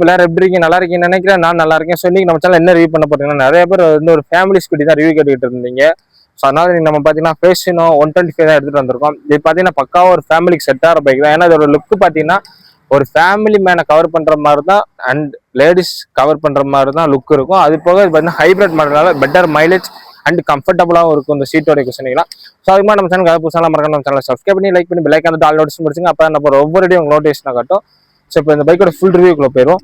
எல்லாரும் எப்படி இருக்கீங்க? நல்லா இருக்கீங்கன்னு நினைக்கிறேன். நான் நல்லா இருக்கேன். ஸோ இன்னைக்கு நம்ம சேனல் என்ன ரிவ்யூ பண்ண போறீங்கன்னா, நிறைய பேர் வந்து ஒரு ஃபேமிலி ஸ்கூட்டி தான் ரிவ்யூ கேட்டுக்கிட்டு இருந்தீங்க. ஸோ அதனால நம்ம பார்த்தீங்கன்னா ஃபேஷனோ 125 தான் எடுத்துட்டு வந்திருக்கோம். இது பார்த்தீங்கன்னா பக்காவா ஒரு ஃபேமிலிக்கு செட் ஆகிற பைக் தான். ஏன்னா இதோட லுக் பார்த்தீங்கன்னா ஒரு ஃபேமிலி மேனை கவர் பண்ற மாதிரி தான் அண்ட் லேடிஸ் கவர் பண்ற மாதிரி தான் லுக் இருக்கும். அது போக பார்த்தீங்கன்னா ஹைப்ரிட் மாடலால பெட்டர் மைலேஜ் அண்ட் கம்ஃபர்டபுளாகவும் இருக்கும் இந்த சீட்டோட குஷனிங்களா. ஸோ அதுக்கு மாதிரி நம்ம சேனல் புதுசாக மறக்காம நம்ம சேனல் சப்ஸ்கிரைப் பண்ணி லைக் பண்ணி பெல் ஐகான் ஆல் நோட்டிஃபிகேஷன் முடிச்சுங்க. அப்போ நம்ம ஒவ்வொரு வீடியோ உங்களுக்கு நோட்டிஃபிகேஷன் காட்டும். ஸோ இப்போ இந்த பைக்கோட ஃபுல் ரிவ்யூக்குள்ள போயிடும்.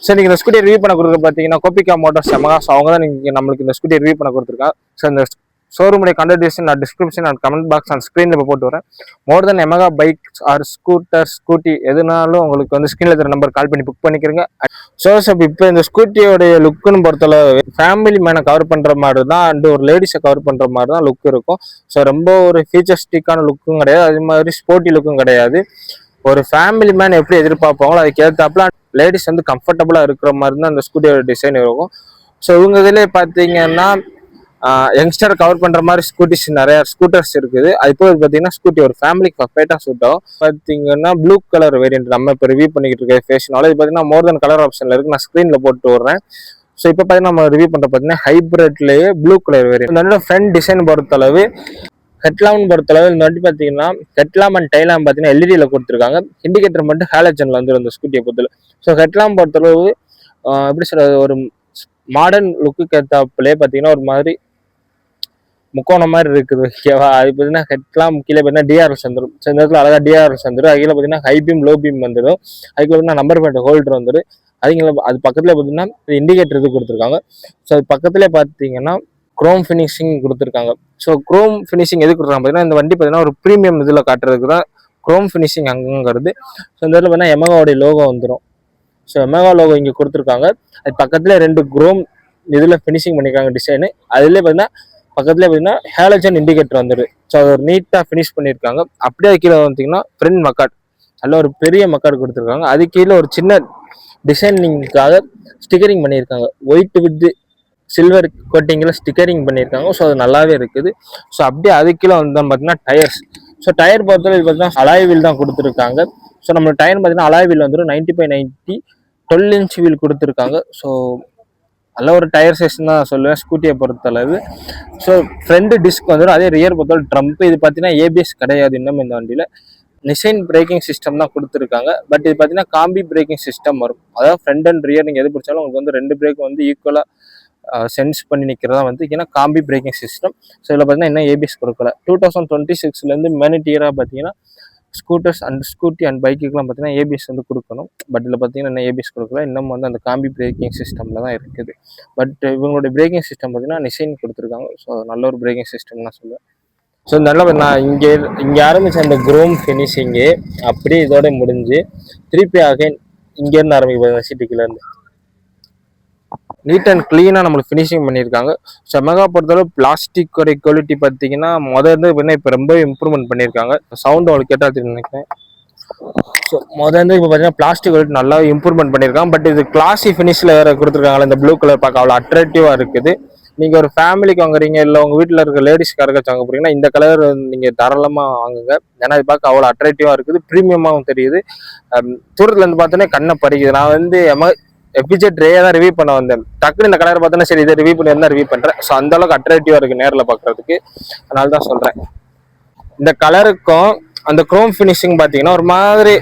ஸோ நீங்கள் இந்த ஸ்கூட்டி ரிவ்யூ பண்ண கொடுக்குறது பார்த்தீங்கன்னா கோபிகா மோட்டார்ஸ் யமஹா. ஸோ அவங்க தான் நீங்கள் நம்மளுக்கு இந்த ஸ்கூட்டி ரிவ்யூ பண்ண கொடுத்துருக்காங்க. ஸோ இந்த ஷோரூமுடைய கான்டாக்ட் டீடைல்ஸ் நான் description and comment box and ஸ்க்ரீனில் இப்போ போட்டு வரேன். மோர் தென் யமஹா பைக்ஸ் ஆர் ஸ்கூட்டி எதுனாலும் உங்களுக்கு வந்து ஸ்க்ரீனில் இருக்கிற நம்பர் கால் பண்ணி புக் பண்ணிக்கிறீங்க. ஸோ இப்போ இந்த ஸ்கூட்டியோடைய லுக்குன்னு பொறுத்தளவு ஃபேமிலி மேனை கவர் பண்ணுற மாதிரி தான் அண்ட் ஒரு லேடிஸை கவர் பண்ணுற மாதிரி தான் லுக் இருக்கும். ஸோ ரொம்ப ஒரு ஃபீச்சர்ஸ்டிக்கான லுக்கும் கிடையாது, அது மாதிரி ஸ்போர்ட்டி லுக்கும் கிடையாது. ஒரு ஃபேமிலி மேன் எப்படி எதிர்பார்ப்பாங்களோ அதுக்கு ஏற்றாப்புல லேடிஸ் வந்து கம்ஃபர்டபுளாக இருக்கிற மாதிரி தான் அந்த ஸ்கூட்டியோட டிசைன் இருக்கும். ஸோ இவங்க இதிலே பார்த்தீங்கன்னா யங்ஸ்டர் கவர் பண்ணுற மாதிரி ஸ்கூட்டிஸ் நிறைய ஸ்கூட்டர்ஸ் இருக்குது. அது போய் பார்த்தீங்கன்னா ஸ்கூட்டி ஒரு ஃபேமிலிக்கு பர்ஃபெக்டாக சூட் ஆகும். பார்த்தீங்கன்னா ப்ளூ கலர் வேரியன்ட் நம்ம இப்போ ரிவ்யூ பண்ணிக்கிட்டு இருக்க ஃபேஷனால இது பார்த்தீங்கன்னா மோர் தென் கலர் ஆப்ஷனில் இருக்குது. நான் ஸ்க்ரீனில் போட்டு விட்றேன். ஸோ இப்போ பார்த்தீங்கன்னா நம்ம ரிவ்யூ பண்ணுற பார்த்தீங்கன்னா ஹைப்ரிட்லேயே ப்ளூ கலர் வேரியன்ட். அதோட ஃப்ரண்ட் டிசைன் பொறுத்தளவு ஹெட்லாம்னு பொறுத்தளவு இந்த வண்டி பார்த்தீங்கன்னா ஹெட்லாம் அண்ட் டைலாம் பார்த்தீங்கன்னா எல்இடியில் கொடுத்துருக்காங்க. இண்டிகேட்டர் மட்டும் ஹாலஜனில் வந்துடும் இந்த ஸ்கூட்டியை பொறுத்தளவு. ஸோ ஹெட்லாம் பொறுத்தளவு எப்படி சொல்றது, ஒரு மாடர்ன் லுக்கு ஏற்றாப்புலே பார்த்தீங்கன்னா ஒரு மாதிரி முக்கோணம் மாதிரி இருக்குது. ஓகேவா? அது பார்த்தீங்கன்னா ஹெட்லாம் கீழே பார்த்தீங்கன்னா டிஆர்எஸ் வந்துடும். ஸோ இந்த இடத்துல அழகாக டிஆர்எஸ் வந்துடும். அதுல பார்த்தீங்கன்னா ஹை பீம் லோ பீம் வந்துடும். அதுக்கு பார்த்தீங்கன்னா நம்பர் பிளேட் ஹோல்டர் வந்துடும். அது பக்கத்துல பார்த்தீங்கன்னா இண்டிகேட்டர் இது கொடுத்துருக்காங்க. ஸோ அது பக்கத்துலேயே பார்த்தீங்கன்னா குரோம் ஃபினிஷிங் கொடுத்துருக்காங்க. ஸோ குரோம் ஃபினிஷிங் எது கொடுக்குறாங்க பார்த்தீங்கன்னா இந்த வண்டி பார்த்தீங்கன்னா ஒரு ப்ரீமியம் இதில் காட்டுறதுக்கு தான் குரோம் ஃபினிஷிங் அங்கங்கிறது. ஸோ இந்த இதில் பார்த்தீங்கன்னா யமஹாவோடைய லோகோ வந்துடும். ஸோ யமஹா லோகோ இங்கே கொடுத்துருக்காங்க. அது பக்கத்துல 2 குரோம் இதில் ஃபினிஷிங் பண்ணியிருக்காங்க டிசைனு. அதுலேயே பார்த்தீங்கன்னா பக்கத்துலேயே பார்த்தீங்கன்னா ஹேலஜன் இண்டிகேட்டர் வந்துடும். ஸோ அது ஒரு நீட்டாக ஃபினிஷ் பண்ணியிருக்காங்க. அப்படியே கீழே பார்த்தீங்கன்னா ஃப்ரண்ட் மக்காட் நல்ல ஒரு பெரிய மக்காட் கொடுத்துருக்காங்க. அது கீழே ஒரு சின்ன டிசைனிங்காக ஸ்டிக்கரிங் பண்ணியிருக்காங்க. ஒயிட் வித் சில்வர் கோட்டிங்கில் ஸ்டிக்கரிங் பண்ணியிருக்காங்க. ஸோ அது நல்லாவே இருக்குது. ஸோ அப்படியே அது கீழே வந்து பார்த்தீங்கன்னா டயர்ஸ். ஸோ டயர் பொறுத்தவரை பார்த்தீங்கன்னா அலாய் வீல் தான் கொடுத்துருக்காங்க. ஸோ நம்ம டயர் பார்த்தீங்கன்னா அலாய் வீல் வந்துடும் 90/90 12 இன்ச் வீல் கொடுத்துருக்காங்க. ஸோ நல்ல ஒரு டயர் சைஸ் தான் சொல்லுவேன் ஸ்கூட்டியை பொறுத்தளவு. ஸோ ஃப்ரண்ட் டிஸ்க் வந்துடும். அதே ரியர் பொறுத்தவரை ட்ரம்ப். இது பார்த்தீங்கன்னா ஏபிஎஸ் கிடையாது இன்னும் இந்த வண்டியில். நிசைன் பிரேக்கிங் சிஸ்டம் தான் கொடுத்துருக்காங்க. பட் இது பார்த்தீங்கன்னா காம்பி பிரேக்கிங் சிஸ்டம் வரும். அதாவது ஃப்ரண்ட் அண்ட் ரியர் நீங்கள் எது பிடிச்சாலும் உங்களுக்கு வந்து 2 பிரேக் வந்து ஈக்குவலாக சென்ஸ் பண்ணி நிற்கிறதா வந்து ஏன்னா காம்பி பிரேக்கிங் சிஸ்டம். ஸோ இதில் பார்த்தீங்கன்னா இன்னும் ஏபிஎஸ் கொடுக்கல. 2026 மேனிட்டியராக பார்த்தீங்கன்னா ஸ்கூட்டர்ஸ் அண்ட் ஸ்கூட்டி அண்ட் பைக்குக்கெலாம் பார்த்தீங்கன்னா ஏபிஎஸ் வந்து கொடுக்கணும். பட் இதில் பார்த்தீங்கன்னா இன்னும் ஏபிஎஸ் கொடுக்கல. இன்னும் வந்து அந்த காம்பி பிரேக்கிங் சிஸ்டமில் தான் இருக்குது. பட் இவங்களுடைய பிரேக்கிங் சிஸ்டம் பார்த்தீங்கன்னா நிசைன் கொடுத்துருக்காங்க. ஸோ நல்ல ஒரு பிரேக்கிங் சிஸ்டம் தான் சொல்லுவேன். ஸோ நல்ல நான் இங்கே ஆரம்பித்த அந்த குரோம் ஃபினிஷிங்கு அப்படியே இதோட முடிஞ்சு திருப்பி அகைன் இங்கேருந்து ஆரம்பிக்க சிட்டிக்குலேருந்து நீட் அண்ட் கிளீனாக நம்மளுக்கு ஃபினிஷிங் பண்ணியிருக்காங்க. ஸோ யமஹா பொறுத்தளவு பிளாஸ்டிக்கோட குவாலிட்டி பார்த்தீங்கன்னா இருந்து இப்போ ரொம்ப இம்ப்ரூவ்மெண்ட் பண்ணியிருக்காங்க. சவுண்ட் அவங்களுக்கு கேட்டால் நினைக்கிறேன். ஸோ இப்போ பார்த்தீங்கன்னா பிளாஸ்டிக் குவாலிட்டி நல்லா இம்ப்ரூவ்மெண்ட் பண்ணியிருக்காங்க. பட் இது கிளாசி ஃபினிஷில் வேறு கொடுத்துருக்காங்களா. இந்த ப்ளூ கலர் பார்க்க அவ்வளோ அட்ராக்டிவாக இருக்குது. நீங்கள் ஒரு ஃபேமிலிக்கு வாங்குறீங்க இல்லை உங்கள் வீட்டில் இருக்க லேடிஸ்க்காரங்க வாங்க போறீங்கன்னா இந்த கலர் நீங்கள் தாராளமாக வாங்குங்க. ஏன்னா இது பார்க்க அவ்வளோ அட்ராக்டிவாக இருக்குது, ப்ரீமியமாகவும் தெரியுது. தூரத்தில் இருந்து பார்த்தோன்னே கண்ணை பறிக்குது. நான் வந்து எபிஜெட் ரேயா தான் ரிவ்யூ பண்ண வந்தேன். டக்குனு இந்த கலர் பார்த்தோன்னா சரி இதை ரிவ்யூ பண்ணி தான் ரிவ்யூ பண்ணுறேன். ஸோ அந்த அளவுக்கு அட்ராக்டிவாக இருக்குது நேரில் பார்க்குறதுக்கு. அதனால தான் சொல்கிறேன். இந்த கலருக்கும் அந்த குரோம் ஃபினிஷிங் பார்த்தீங்கன்னா ஒரு மாதிரி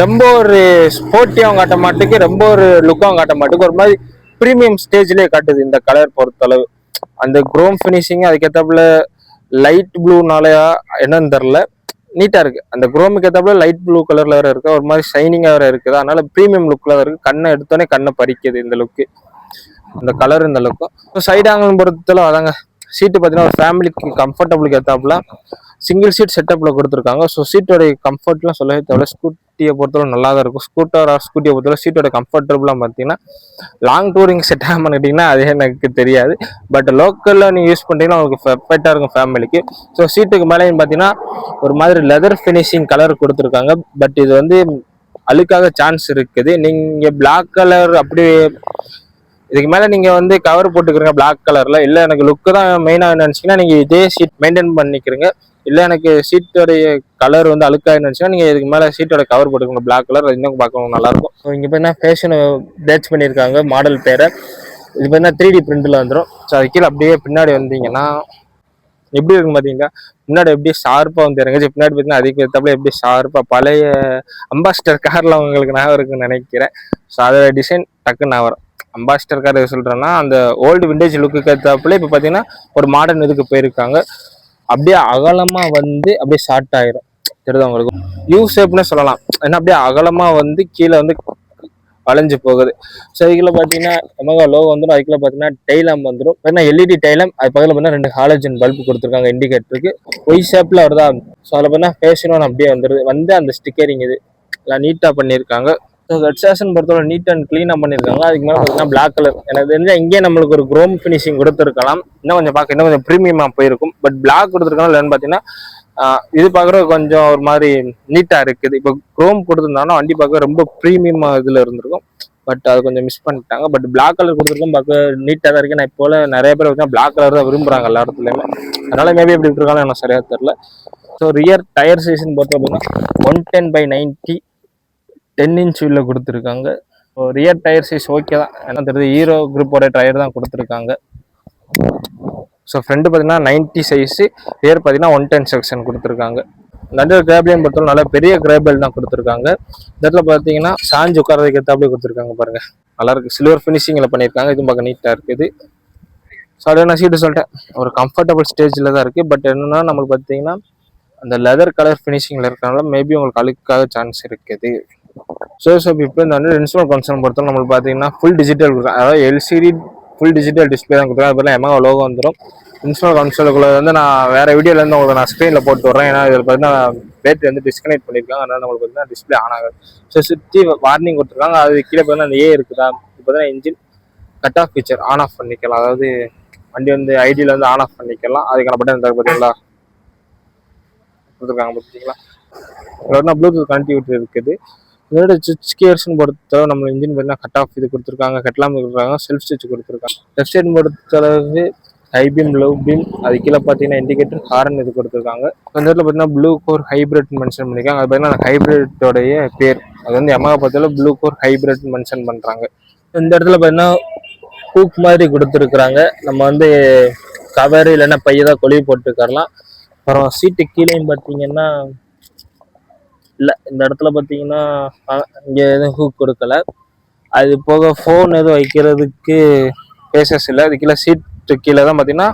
ரொம்ப ஒரு ஸ்போர்ட்டியாகவும் காட்ட மாட்டுக்கு, ரொம்ப ஒரு லுக்காகவும் காட்ட மாட்டுக்கு, ஒரு மாதிரி ப்ரீமியம் ஸ்டேஜ்லேயே காட்டுது இந்த கலர் பொறுத்தளவு. அந்த குரோம் ஃபினிஷிங் அதுக்கேற்றாப்புல லைட் ப்ளூனாலயா என்னன்னு தெரில, நீட்டா இருக்கு. அந்த குரோமுக்கு ஏற்றாப்புல லைட் ப்ளூ கலர்ல வேற இருக்கு, ஒரு மாதிரி ஷைனிங்கா வேற இருக்குது. அதனால ப்ரீமியம் லுக்ல இருக்கு. கண்ணை எடுத்தோடனே கண்ணை பறிக்குது இந்த லுக்கு, இந்த கலர் இந்த லுக்கும். சைடு ஆங்கிள் பொறுத்தளவு அதாங்க. சீட்டு பார்த்தீங்கன்னா ஒரு ஃபேமிலிக்கு கம்ஃபர்டபுளுக்கு ஏற்றாப்புல சிங்கிள் சீட் செட்டப்ல கொடுத்துருக்காங்க. ஸோ சீட்டோட கம்ஃபர்ட்லாம் சொல்லவே தேவை. ஸ்கூட்டியை பொறுத்தவரை நல்லா தான் இருக்கும். ஸ்கூட்டியை பொறுத்தவரை சீட்டோட கம்ஃபர்டபுளாக பார்த்தீங்கன்னா லாங் டூரிங் செட் ஆகாமல் கேட்டிங்கன்னா அதே எனக்கு தெரியாது. பட் லோக்கலில் நீங்கள் யூஸ் பண்ணிட்டீங்கன்னா உங்களுக்கு பெர்ஃபெக்டாக இருக்கும் ஃபேமிலிக்கு. ஸோ சீட்டுக்கு மேலேயும் பார்த்தீங்கன்னா ஒரு மாதிரி லெதர் ஃபினிஷிங் கலர் கொடுத்துருக்காங்க. பட் இது வந்து அழுக்காக சான்ஸ் இருக்குது. நீங்கள் பிளாக் கலர் அப்படி இதுக்கு மேலே நீங்கள் வந்து கவர் போட்டுக்கிறீங்க பிளாக் கலரில், இல்லை எனக்கு லுக்கு தான் மெயினாக நினச்சிங்கன்னா நீங்கள் இதே சீட் மெயின்டைன் பண்ணிக்கிறீங்க. இல்லை எனக்கு சீட்டோடைய கலர் வந்து அழுக்காயிருந்துச்சுன்னா நீங்கள் இதுக்கு மேலே சீட்டோட கவர் போட்டுக்கணும் பிளாக் கலர், இன்னும் பார்க்கணும் நல்லாயிருக்கும். ஸோ இங்கே பார்த்தீங்கன்னா ஃபேஷனை பேட்ச் பண்ணியிருக்காங்க மாடல் பேரை. இது பார்த்தீங்கன்னா 3D பிரிண்டில் வந்துடும். ஸோ அது கீழே அப்படியே பின்னாடி வந்தீங்கன்னா எப்படி இருக்கும் பார்த்தீங்கன்னா முன்னாடி எப்படி ஷார்ப்பாக வந்து இறங்குச்சு, பின்னாடி பார்த்தீங்கன்னா அதுக்கு ஏற்றப்பல எப்படி ஷார்ப்பாக பழைய அம்பாஸ்டர் காரில் உங்களுக்கு நான் இருக்குன்னு நினைக்கிறேன். ஸோ அதோட டிசைன் டக்குன்னு நான் வரும். அம்பாஸ்டர் கார் சொல்கிறேன்னா அந்த ஓல்டு விண்டேஜ் லுக்கு ஏற்றாப்புல இப்போ பார்த்தீங்கன்னா ஒரு மாடர்ன் இதுக்கு போயிருக்காங்க. அப்படியே அகலமா வந்து அப்படியே ஷார்ட் ஆயிரும், தெரியுது உங்களுக்கு. யூ ஷேப்னு சொல்லலாம். ஏன்னா அப்படியே அகலமா வந்து கீழே வந்து வளைஞ்சு போகுது. ஸோ அதுக்குள்ள பார்த்தீங்கன்னா எமகா லோகோ வந்துடும். அதுக்குள்ள பார்த்தீங்கன்னா டைலம் வந்துடும். பார்த்தீங்கன்னா எல்இடி டைலம், அது பக்கத்தில் பார்த்தீங்கன்னா 2 ஹாலஜன் பல்ப் கொடுத்துருக்காங்க இண்டிகேட்டருக்கு. ஒய் ஷேப்ல வருதா. ஸோ அதில் பார்த்தீங்கன்னா ஃபேஷனும் அப்படியே வந்துடுது. வந்து அந்த ஸ்டிக்கரிங் இது எல்லாம் நீட்டாக பண்ணியிருக்காங்க. ஸோ ஹெட்ஸாஷன் பொறுத்தவரை நீட் அண்ட் க்ளீனாக பண்ணியிருக்காங்க. அதுக்கு மேலே பார்த்தீங்கன்னா பிளாக் கலர், எனக்கு தெரிஞ்சால் இங்கே நம்மளுக்கு ஒரு குரோம் ஃபினிஷிங் கொடுத்துருக்கலாம், இன்னும் கொஞ்சம் பார்க்க இன்னும் கொஞ்சம் ப்ரீமியமாக போயிருக்கும். பட் பிளாக் கொடுத்துருக்காங்க இல்லைன்னு பார்த்தீங்கன்னா இது பார்க்குறது கொஞ்சம் ஒரு மாதிரி நீட்டாக இருக்குது. இப்போ குரோம் கொடுத்துருந்தாங்கன்னா வண்டி பார்க்க ரொம்ப ப்ரீமியமாக இதில் இருந்திருக்கும். பட் அது கொஞ்சம் மிஸ் பண்ணிட்டாங்க. பட் பிளாக் கலர் கொடுத்துருக்கோம், பார்க்க நீட்டாக தான் இருக்குது. நான் இப்போ நிறைய பேர் பார்த்தீங்கன்னா பிளாக் கலர் தான் விரும்புகிறாங்க எல்லா இடத்துலையுமே. அதனால மேபி எப்படி இருக்காங்க எனக்கு சரியாக தெரில. ஸோ ரியர் டயர் சைஸ்ன்னு பார்த்தோம் அப்படின்னா 110/90 10 இன்ச் வீலில் கொடுத்துருக்காங்க. So rear tyre size okay தான், என்ன தெரியுது ஹீரோ குரூப்போட டயர் தான் கொடுத்துருக்காங்க. ஸோ ஃப்ரெண்டு பார்த்தீங்கன்னா 90 சைஸு, ரியர் பார்த்தீங்கன்னா 110 செக்ஷன் கொடுத்துருக்காங்க. நடு கிராப்லையும் பொறுத்தவரை நல்லா பெரிய கிராபல் தான் கொடுத்துருக்காங்க. இந்த இடத்துல பார்த்தீங்கன்னா சாஞ்சு உட்காரதுக்கு ஏற்றாப்பே கொடுத்துருக்காங்க பாருங்க, நல்லா இருக்கு. சில்வர் ஃபினிஷிங்கில் பண்ணியிருக்காங்க, இதுவும் பார்க்க நீட்டாக இருக்குது. ஸோ அதை நான் சீட்டு சொல்லிட்டேன், ஒரு கம்ஃபர்டபுள் ஸ்டேஜில் தான் இருக்குது. பட் என்னன்னா நம்மளுக்கு பார்த்தீங்கன்னா அந்த லெதர் கலர் ஃபினிஷிங்கில் இருக்கிறனால மேபி உங்களுக்கு அழுக்காக சான்ஸ் இருக்குது. ஸோ இப்போ இந்த வந்து இன்ஸ்ட்ருமெண்ட் கன்சோல் பொறுத்தவரை நம்மளுக்கு பார்த்தீங்கன்னா ஃபுல் டிஜிட்டல் கொடுக்கும், அதாவது எல்சிடி ஃபுல் டிஜிட்டல் டிஸ்பிளே தான் கொடுத்துருக்காங்க. அதுபோல் எமகா லோகோ வந்துடும். இன்ஸ்ட்ருமெண்ட் கன்சோலுக்குள்ள வந்து நான் வேறு வீடியோலேருந்து உங்களுக்கு நான் ஸ்க்ரீனில் போட்டு வரேன். ஏன்னா இதில் பார்த்தீங்கன்னா பேட்டரி வந்து டிஸ்கனெக்ட் பண்ணியிருக்காங்க, அதனால் நம்மளுக்கு பார்த்தீங்கன்னா டிஸ்பிளே ஆன் ஆகாது. ஸோ சுற்றி வார்னிங் கொடுத்துருக்காங்க. அது கீழே பார்த்தீங்கன்னா அந்த இருக்குதா, இப்போ பார்த்தீங்கன்னா engine cut off feature on off பண்ணிக்கலாம், அதாவது வண்டி வந்து ஐடியில் வந்து ஆன் ஆஃப் பண்ணிக்கலாம். அதுக்கான பட்டன் இருந்தால் பார்த்தீங்களா கொடுத்துருக்காங்க, பார்த்தீங்களா. இதில் ப்ளூடூத் கனெக்டிவிட்டி இருக்குது. இதோட சுவிட்ச் கியர்ஸ்னு பொறுத்தளவு நம்ம இன்ஜின் பார்த்தீங்கன்னா கட் ஆஃப் இது கொடுத்துருக்காங்க, கட்லாம் கொடுத்துருக்காங்க, செல்ஃப் ஸ்விட்ச் கொடுத்துருக்காங்க. லெஃப்ட் சைடு பொறுத்தளவு ஹை பீம் லோ பீம், அது கீழே பார்த்தீங்கன்னா இண்டிகேட்டர் ஹாரன் இது கொடுத்துருக்காங்க. அந்த இடத்துல பார்த்தீங்கன்னா ப்ளூ கோர் ஹைப்ரிட் மென்ஷன் பண்ணியிருக்காங்க. அது பார்த்தீங்கன்னா அந்த ஹைப்ரிட்டோடைய பேர், அது வந்து எமகா பொறுத்தளவு ப்ளூ கோர் ஹைப்ரிட் மென்ஷன் பண்ணுறாங்க. இந்த இடத்துல பார்த்தீங்கன்னா ஹூக் மாதிரி கொடுத்துருக்குறாங்க, நம்ம வந்து கவர் இல்லைன்னா பையதான் கொழுவி போட்டுக்கரலாம். அப்புறம் சீட்டு கீழேயும் பார்த்தீங்கன்னா இல்லை, இந்த இடத்துல பார்த்தீங்கன்னா இங்கே எதுவும் ஹூக் கொடுக்கல. அது போக ஃபோன் எதுவும் வைக்கிறதுக்கு பேசஸ் இல்லை. அது கீழே சீட்டு கீழே தான் பார்த்தீங்கன்னா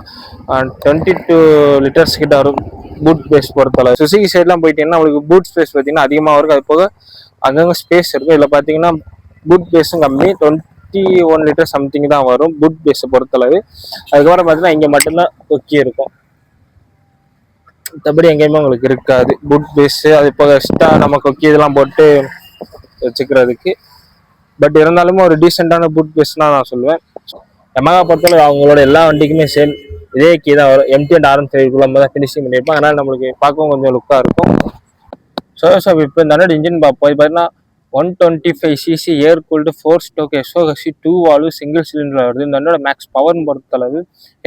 22 லிட்டர்ஸ் கிட்ட வரும் பூட் ஸ்பேஸ் பொறுத்தளவு. சுசுகி சைட்லாம் போயிட்டீங்கன்னா உங்களுக்கு பூட் ஸ்பேஸ் பார்த்தீங்கன்னா அதிகமாக இருக்கும். அது போக அங்கங்கே ஸ்பேஸ் இருக்கும். இதில் பார்த்தீங்கன்னா பூட் ஸ்பேஸும் கம்மி, 21 லிட்டர் சம்திங் தான் வரும் பூட் ஸ்பேஸை பொறுத்தளவு. அதுக்கப்புறம் பார்த்தீங்கன்னா இங்கே மட்டும்தான் கொக்கி இருக்கும், மற்றபடி எங்கேயுமே உங்களுக்கு இருக்காது பூட் பேஸு. அது இப்போ எக்ஸ்ட்ரா நம்ம கொக்கி இதெல்லாம் போட்டு வச்சுக்கிறதுக்கு. பட் இருந்தாலுமே ஒரு டீசெண்டான பூட் பேஸ்னா நான் சொல்லுவேன். எமகா பொறுத்தவரை அவங்களோட எல்லா வண்டிக்குமே சேம் இதே கீ தான் வரும். எம்டி அண்ட் RM5 தான் ஃபினிஷிங் பண்ணியிருப்பாங்க, அதனால் நம்மளுக்கு பார்க்கவும் கொஞ்சம் லுக்காக இருக்கும். ஸோ இப்போ இந்த அண்ணோட இன்ஜின் பார்ப்போம். இது பார்த்தீங்கன்னா 125cc air cooled 4 stroke SOHC 2 valve single cylinder வருது. இந்த அண்ணோட மேக்ஸ் பவர்னு பொறுத்தளவு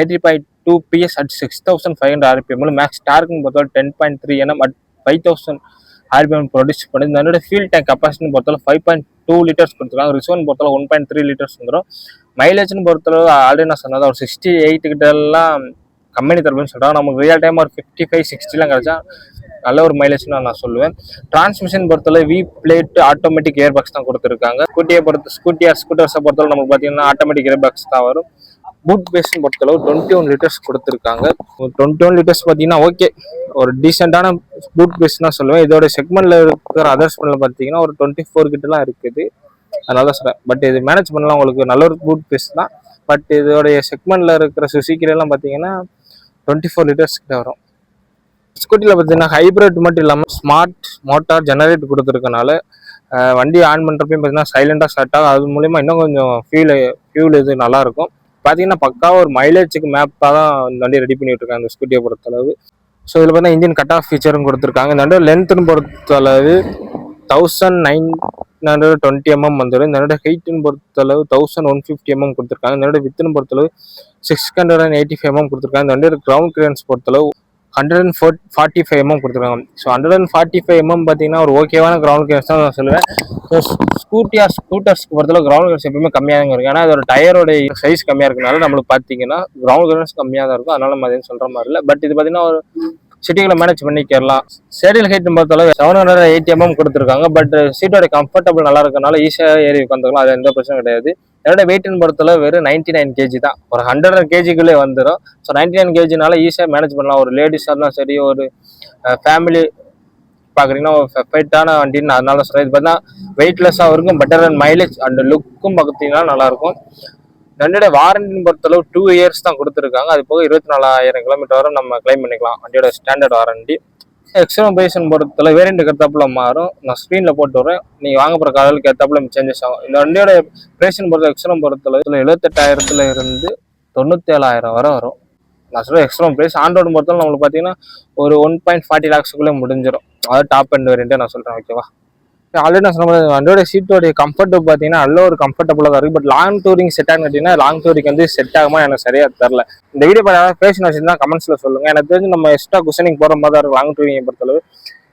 80.2 PS at 6500 RPM, மேக்ஸ் டார்க்னு பொறுத்தவரை 10.3 Nm at 5000 RPM ப்ரொடியூஸ் பண்ணுது. இந்த அண்ணோட ஃபியூல் டேங்க் கெப்பாசிட்டின்னு பொறுத்தவரை 5.2 லிட்டர்ஸ் கொடுத்துருக்காங்க. ரிசோன் பொறுத்தவரை 1.3 லிட்டர்ஸ் வந்துடும். மைலேஜ்னு பொறுத்தளவு ஆல்ரெடி நான் சொன்னது ஒரு 68 கிட்ட எல்லாம் கம்பெனி தரப்புன்னு சொல்கிறாங்க. நமக்கு ரியல் டைம் ஒரு 55-60 கிடைச்சா நல்ல ஒரு மைலேஜ் நான் சொல்லுவேன். டிரான்ஸ்மிஷன் பொறுத்தளவு V plate automatic air box தான் கொடுத்துருக்காங்க. ஸ்கூட்டர்ஸை பொறுத்தளவு நமக்கு பார்த்தீங்கன்னா ஆட்டோமேட்டிக் ஏர் பாக்ஸ் தான் வரும். பூட் பேஸ்ன்னு பொறுத்தளவு 21 லிட்டர்ஸ் கொடுத்துருக்காங்க. 21 லிட்டர்ஸ் பார்த்தீங்கன்னா ஓகே, ஒரு டீசெண்டான பூட் பேஸ் தான் சொல்லுவேன். இதோட செக்மெண்ட்ல இருக்கிற அதர்ஸ் பண்ணல பார்த்தீங்கன்னா ஒரு 24 கிட்டலாம் இருக்குது, அதனால தான் சொல்கிறேன். பட் இது மேனேஜ் பண்ணலாம், உங்களுக்கு நல்ல ஒரு பூட் பேஸ் தான். பட் இதோடைய செக்மெண்ட்ல இருக்கிற சுசுக்கிலாம் பார்த்தீங்கன்னா 24 லிட்டர்ஸ் கிட்ட வரும். ஸ்கூட்டியில் பார்த்தீங்கன்னா ஹைப்ரிட் மட்டும் இல்லாமல் ஸ்மார்ட் மோட்டார் ஜெனரேட் கொடுத்துருக்கனால வண்டி ஆன் பண்ணுறப்பையும் பார்த்தீங்கன்னா சைலண்டாக ஸ்டார்ட் ஆகும். அது மூலிமா இன்னும் கொஞ்சம் ஃபியூல் இது நல்லாயிருக்கும். பார்த்தீங்கன்னா பக்காவாக ஒரு மைலேஜுக்கு மேப்பாக தான் இந்த வண்டியை ரெடி பண்ணிட்டு இருக்காங்க இந்த ஸ்கூட்டியை பொறுத்தளவு. ஸோ இதில் பார்த்தீங்கன்னா இன்ஜின் கட் ஆஃப் ஃபீச்சரும் கொடுத்துருக்காங்க. இந்த வண்டியோட லென்த்துன்னு பொறுத்தளவு 1920 mm வந்துடும். இந்த வண்டியோட ஹைட்டுன்னு பொறுத்தளவு 1150 mm கொடுத்துருக்காங்க. இந்த வண்டியோட வித்துன்னு பொறுத்தளவு 685 mm கொடுத்துருக்காங்க. இந்த வண்டியோட கிரவுண்ட் கிளியரன்ஸ் பொறுத்தளவு 145mm கொடுத்துருக்காங்க. ஸோ 145mm பார்த்தீங்கன்னா ஒரு ஓகேவான கிரவுண்ட் கிளியரன்ஸ் தான் நான் சொல்லுவேன். ஸோ ஸ்கூட்டர்ஸ்க்கு பொறுத்தளவு கிரவுண்ட் கிளியரன்ஸ் எப்பவுமே கம்மியாக தான் இருக்கும். ஏன்னா அதோட டயரோட சைஸ் கம்மியாக இருக்கனால நம்மளுக்கு பார்த்தீங்கன்னா கிரவுண்ட் கிளியரன்ஸ் கம்மியாக தான் இருக்கும். அதனால நம்ம அதையும் சொல்கிற மாதிரி இல்லை. பட் இது பார்த்தீங்கன்னா ஒரு சிட்டிகளை மேனேஜ் பண்ணிக்கலாம். சேடியல் ஹைட் பொறுத்தளவு 780mm கொடுத்துருக்காங்க. பட் சீட்டோட கம்ஃபர்டபுள் நல்லா இருக்கனால ஈஸியாக ஏறி உட்காந்துக்கலாம். அது எந்த பிரச்சனையும் கிடையாது. என்னோட வெயிட்னு பொறுத்தளவு வெறும் 99 kg தான். ஒரு 100 kgக்குள்ளே வந்துடும். ஸோ 99 kgனால ஈஸியாக மேனேஜ் பண்ணலாம். ஒரு லேடிஸாக இருந்தாலும் சரி, ஒரு ஃபேமிலி பார்க்குறீங்கன்னா ஒரு ஃபைட்டான வண்டின்னு அதனால சொல்கிறேன். இது பார்த்தீங்கன்னா வெயிட்லெஸ்ஸாக இருக்கும். பெட்டர் அண்ட் மைலேஜ் அண்ட் லுக்கும் பார்த்தீங்கன்னா நல்லாயிருக்கும். வண்டியோட வாரண்டின்னு பொறுத்தளவு 2 years தான் கொடுத்துருக்காங்க. அது போக 24,000 கிலோமீட்டர் வரை நம்ம கிளைம் பண்ணிக்கலாம். வண்டியோட ஸ்டாண்டர்ட் வாரண்டி. எக்ஸ்ட்ரா பேஷன் பொறுத்தளவு வேரியண்ட் ஏற்றாப்புல மாறும். நான் ஸ்க்ரீனில் போட்டு வரேன். நீங்கள் வாங்க போகிற காலைக்கு ஏற்றாப்புல சேஞ்சஸ் ஆகும். இந்த வண்டியோட பேஷன் எக்ஸ்ட்ரா பொறுத்தளவு 78,000 இருந்து 97,000 வரை வரும். நான் சொல்ல எக்ஸ்ட்ரா பிரைஸ். ஆண்ட்ராய்டு பொறுத்தளவு நம்மளுக்கு பார்த்தீங்கன்னா ஒரு 1.40 lakhs முடிஞ்சிடும். அதாவது டாப் அண்ட் வேரியண்ட்டே நான் சொல்கிறேன். ஓகேவா? ஆல்ரெடி நான் சொன்ன வண்டியோட சீட்டோடைய கம்ஃபர்ட் பார்த்தீங்கன்னா நல்ல ஒரு கம்ஃபர்டபுளாக தான் இருக்குது. பட் லாங் டூரிங் செட் ஆகுன்னு கேட்டிங்கன்னா லாங் டூரிங் வந்து செட் ஆகுமா எனக்கு சரியாக தெரில. இந்த வீடியோ பார்த்து பேஷன் வச்சுருந்தா கமெண்ட்ஸில் சொல்லுங்கள். எனக்கு தெரிஞ்சு நம்ம எக்ஸ்ட்ரா குஷனிங் போகிற மாதிரி தான் இருக்கும் லாங் டூரிங்கை பொறுத்தளவு.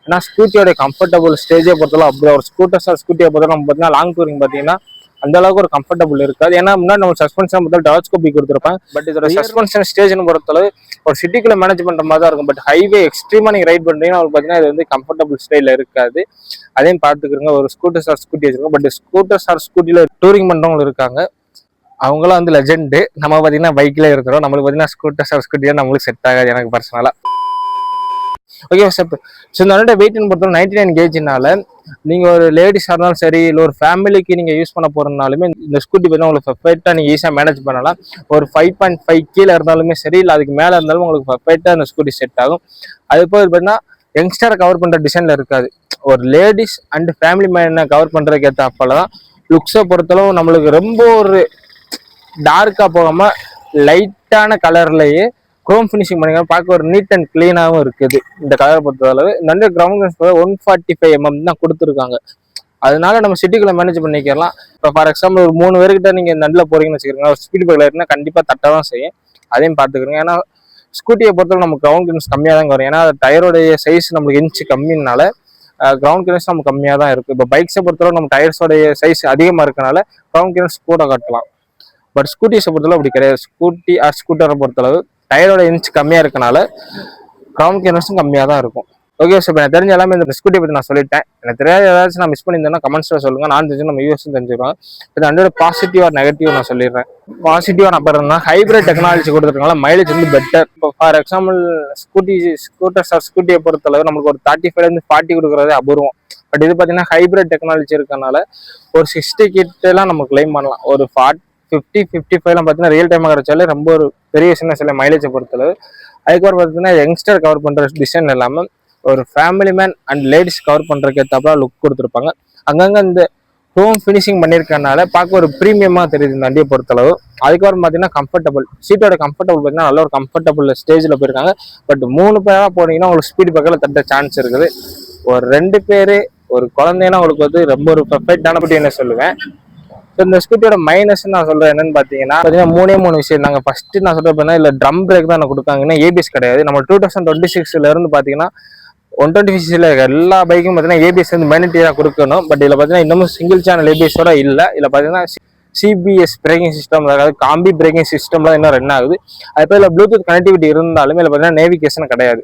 ஏன்னா ஸ்கூட்டியோட கம்ஃபர்டபுள் ஸ்டேஜை பொறுத்தளவு அப்படி ஒரு ஸ்கூட்டியை பொறுத்தளவு நம்ம பார்த்தீங்கன்னா லாங் டூரிங் பார்த்தீங்கன்னா அந்த அளவுக்கு ஒரு கம்ஃபர்டபுள் இருக்காது. ஏன்னா முன்னாடி நம்ம சஸ்பென்ஷன் பொறுத்தவரை டெலஸ்கோபி கொடுத்துருப்பாங்க. பட் இதோட சஸ்பென்ஷன் ஸ்டேஜ்னு பொறுத்தளவு ஒரு சிட்டிக்குள்ள மேனேஜ் பண்ற மாதிரி தான் இருக்கும். பட் ஹைவே எக்ஸ்ட்ரீமா நீங்க ரைட் பண்றீங்கன்னா உங்களுக்கு பார்த்தீங்கன்னா இது வந்து கம்ஃபர்டபுள் ஸ்டைல இருக்காது. அதையும் பார்த்துக்கிறோங்க. ஒரு ஸ்கூட்டர் ஸ்கூட்டி வச்சிருக்கோம். பட் ஸ்கூட்டர் ஸ்கூட்டில டூரிங் பண்றவங்க இருக்காங்க. அவங்களாம் வந்து லெஜெண்டு. நம்ம பார்த்தீங்கன்னா பைக்ல இருக்கிறோம். நம்மளுக்கு பார்த்தீங்கன்னா ஸ்கூட்டர் ஸ்கூட்டியா நம்மளுக்கு செட் ஆகாது எனக்கு பர்சனலா. Okay sir. ஸோ இந்த வண்டியோட வெயிட்னு பொறுத்தவரை 99 kgனால நீங்கள் ஒரு லேடிஸாக இருந்தாலும் சரி, இல்லை ஒரு ஃபேமிலிக்கு நீங்கள் யூஸ் பண்ண போகிறதுனாலுமே இந்த ஸ்கூட்டி பார்த்தீங்கன்னா உங்களுக்கு பர்ஃபெக்டாக நீங்கள் ஈஸியாக மேனேஜ் பண்ணலாம். ஒரு 5.5 கீழே இருந்தாலுமே சரி, இல்லை அதுக்கு மேலே இருந்தாலும் உங்களுக்கு பர்ஃபெக்டாக அந்த ஸ்கூட்டி செட் ஆகும். அது போய் பார்த்தீங்கன்னா யங்ஸ்டரை கவர் பண்ணுற டிசைனில் இருக்காது. ஒரு லேடிஸ் அண்ட் ஃபேமிலி மேனை கவர் பண்ணுறதுக்கு ஏற்றாப்பல தான் லுக்ஸை பொறுத்தளவு நம்மளுக்கு ரொம்ப ஒரு டார்க்காக போகாமல் லைட்டான கலர்லேயே குரோம் ஃபினிஷிங் பண்ணிக்கலாம். பார்க்க ஒரு நீட் அண்ட் கிளீனாகவும் இருக்குது இந்த கலரை பொறுத்தளவு. இந்த கிரவுண்ட் 145mm தான் கொடுத்துருக்காங்க. அதனால நம்ம சிட்டிக்குள்ள மேனேஜ் பண்ணிக்கலாம். இப்போ ஃபார் எக்ஸாம்பிள் ஒரு 3 பேர்கிட்ட நீங்கள் நண்டில் போறீங்கன்னு வச்சுக்கிறீங்க, ஒரு ஸ்பீட் பைக்கில் இருக்குன்னா கண்டிப்பாக தட்ட தான் செய்யும். அதையும் பார்த்துக்கிறோங்க. ஏன்னா ஸ்கூட்டியை பொறுத்தவரை நம்ம கிரவுண்ட் கிளியரன்ஸ் கம்மியாக தான் வரும். ஏன்னா டயரோடைய சைஸ் நம்மளுக்கு இன்ச்சு கம்மினால கிரவுண்ட் கிளியரன்ஸ் நமக்கு கம்மியாக தான் இருக்கும். இப்போ பைக்ஸை பொறுத்தவரை நம்ம டயர்ஸோடைய சைஸ் அதிகமாக இருக்கனால கிரவுண்ட் கிளியரன்ஸ் கூட கட்டலாம். பட் ஸ்கூட்டிஸை பொறுத்தளவு அப்படி கிடையாது. ஸ்கூட்டரை பொறுத்தளவு டயரோட இன்ச் கம்மியாக இருக்கனால கிரவுண்ட் கிளியரன்ஸும் கம்மியாக தான் இருக்கும். Okay sir. இப்போ எனக்கு தெரிஞ்ச எல்லாமே இந்த ஸ்கூட்டி பற்றி நான் சொல்லிட்டேன். எனக்கு தெரியாத ஏதாச்சும் நான் மிஸ் பண்ணியிருந்தேன்னா கமெண்ட்ஸில் சொல்லுங்க. நான் தெரிஞ்சு நம்ம யூஎஸும் தெரிஞ்சுக்கிறோம். இப்போ அதோட பாசிட்டிவ் ஆர் நெகட்டிவ் நான் சொல்லிடுறேன். பாசிட்டிவாக நான் பாருங்கன்னா ஹைப்ரிட் டெக்னாலஜி கொடுத்துருக்கனால மைலேஜ் வந்து பெட்டர். இப்போ ஃபார் எக்ஸாம்பிள் ஸ்கூட்டியை பொறுத்தளவு நம்மளுக்கு ஒரு 35 40 கொடுக்குறதே அபூர்வம். பட் இது பார்த்தீங்கன்னா ஹைப்ரிட் டெக்னாலஜி இருக்கனால ஒரு 60 கிட்டலாம் நம்ம கிளைம் பண்ணலாம். ஒரு 50-55 பார்த்தீங்கன்னா ரியல் டைமாக கிடைச்சாலே ரொம்ப ஒரு பெரிய விஷயம் சில மைலேஜை பொறுத்தளவு. அதுக்கப்புறம் பார்த்தீங்கன்னா யங்ஸ்டர் கவர் பண்ணுற டிசைன் இல்லாமல் ஒரு family man and ladies cover பண்ணுறதுக்கு ஏற்றாப்புல லுக் கொடுத்துருப்பாங்க. அங்கங்கே இந்த ஹோம் ஃபினிஷிங் பண்ணியிருக்கனால பார்க்க ஒரு ப்ரீமியமாக தெரியுது இந்த வண்டியை பொறுத்தளவு. அதுக்கப்புறம் பார்த்தீங்கன்னா கம்ஃபர்டபுள் சீட்டோட கம்ஃபர்டபுள் பார்த்தீங்கன்னா நல்ல ஒரு கம்ஃபர்டபுள் ஸ்டேஜில் போயிருக்காங்க. பட் 3 பேராக போனீங்கன்னா உங்களுக்கு ஸ்பீட் பக்கத்தில் தட்ட சான்ஸ் இருக்குது. ஒரு 2 பேர் ஒரு குழந்தைன்னா உங்களுக்கு வந்து ரொம்ப ஒரு பர்ஃபெக்டான பற்றி என்ன சொல்லுவேன். ஸோ இந்த ஸ்கூட்டியோட மைனஸ் நான் சொல்றேன் என்னன்னு பார்த்தீங்கன்னா 3 விஷயம். நாங்கள் ஃபர்ஸ்ட் நான் சொல்றேன் இல்லை ட்ரம் பிரேக் தான் நான் கொடுத்தாங்கன்னா ஏபிஎஸ் கிடையாது. நம்ம 2026 இருந்து பார்த்தீங்கன்னா 125cc எல்லா பைக்கும் பார்த்தீங்கன்னா ஏபிஎஸ் வந்து மேண்டேட்டரியாக கொடுக்கணும். பட் இதில் பார்த்தீங்கன்னா இன்னமும் சிங்கிள் சேனல் ஏபிஎஸோட இல்லை. இதில் பார்த்தீங்கன்னா சிபிஎஸ் பிரேக்கிங் சிஸ்டம், அதாவது காம்பி பிரேக்கிங் சிஸ்டம்லாம் இன்னும் ரன் ஆகுது. அது போய் இதில் ப்ளூடூத் கனெக்டிவிட்டி இருந்தாலுமே இதில் பார்த்தீங்கன்னா நேவிகேஷன் கிடையாது.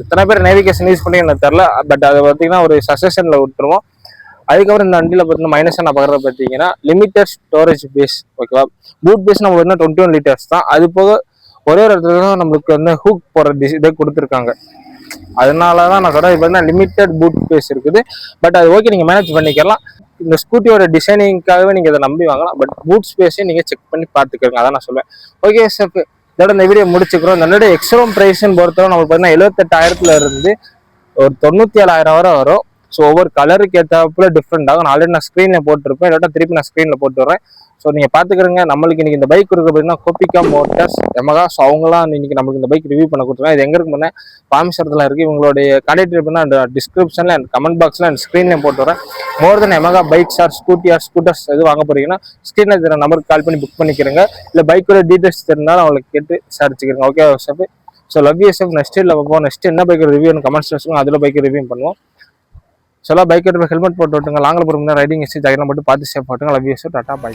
இத்தனை பேர் நேவிகேஷன் யூஸ் பண்ணி எனக்கு தெரில. பட் அதை பார்த்தீங்கன்னா ஒரு சஜஷனில் விட்டுருவோம். அதுக்கப்புறம் இந்த வண்டியில் பார்த்தீங்கன்னா மைனஸாக நான் பார்க்குறத பார்த்தீங்கன்னா லிமிட்டட் ஸ்டோரேஜ் பேஸ். ஓகேவா? பூட் பேஸ் நம்ம பார்த்தீங்கன்னா 21 liters தான். அது போக ஒரே ஒரு இடத்துல தான் நம்மளுக்கு வந்து ஹூக் போடுற இதை கொடுத்துருக்காங்க. அதனால தான் நான் சொல்கிறேன். இப்போ பார்த்தீங்கன்னா லிமிட்டட் பூட் பேஸ் இருக்குது. பட் அது ஓகே, நீங்கள் மேனேஜ் பண்ணிக்கலாம். இந்த ஸ்கூட்டியோட டிசைனிங்காகவே நீங்கள் இதை நம்பி வாங்கலாம். பட் பூட் ஸ்பேஸையும் நீங்கள் செக் பண்ணி பார்த்துக்கிறங்க. அதான் நான் சொல்லுவேன். Okay sir. இதோட இந்த வீடியோ முடிச்சுக்கிறோம். இந்த எக்ஸ்ரோம் ப்ரைஸ்ன்னு பொறுத்தவரை நம்மளுக்கு பார்த்தீங்கன்னா 78,000 இருந்து ஒரு 97,000 வரை வரும். ஸோ ஒவ்வொரு கலருக்கு ஏற்றாப்புல டிஃப்ரெண்ட் ஆகும். ஆல்ரெடி நான் ஸ்க்ரீனில் போட்டிருப்பேன். இல்லாட்டா திருப்பி நான் ஸ்க்ரீனில் போட்டு வரேன். ஸோ நீங்கள் பார்த்துக்கிறங்க. நம்மளுக்கு இன்னைக்கு இந்த பைக் கொடுக்க பார்த்தீங்கன்னா கோபிகா மோட்டார்ஸ் எமகா. ஸோ அவங்களாம் இன்னைக்கு நம்மளுக்கு இந்த பைக் ரிவ்யூ பண்ண கொடுத்துருக்காங்க. இது எங்கே இருக்குன்னா பாமிசரத்தில் இருக்குது. இவங்களுடைய கான்டாக்ட் பண்ணால் அந்த டிஸ்கிரிப்ஷனில் அண்ட் கமெண்ட் பாக்ஸில் அண்ட் ஸ்க்ரீன்லேயும் போட்டு வரேன். மோர் தென் எமகா பைக்ஸ் ஆர் ஸ்கூட்டர்ஸ் எது வாங்க போறீங்கன்னா ஸ்க்ரீனில் இருக்கிற நம்பருக்கு கால் பண்ணி புக் பண்ணிக்கிறங்க. இல்லை பைக்கோட டீட்டெயில்ஸ் தெரிஞ்சாலும் அவங்களுக்கு கேட்டு விசாரிச்சுக்கிறங்க. Okay sir. So love you safe. Next இல்லை பார்ப்போம். நெக்ஸ்ட் என்ன பைக் ரிவ்யூ கமெண்ட்ஸ் வச்சுக்கோங்க, அதில் பைக் ரிவ்யூ பண்ணுவோம். ஸோ எல்லாம் பைக் ஹெல்மெட் போட்டு விட்டுங்க. லாங்கில் போகிற ரைடிங் ஹிஸ்ட்ரி ஜாக்கெட்லாம் போட்டு பார்த்து சேஃப் போட்டுங்க. Love you safe. Tata by.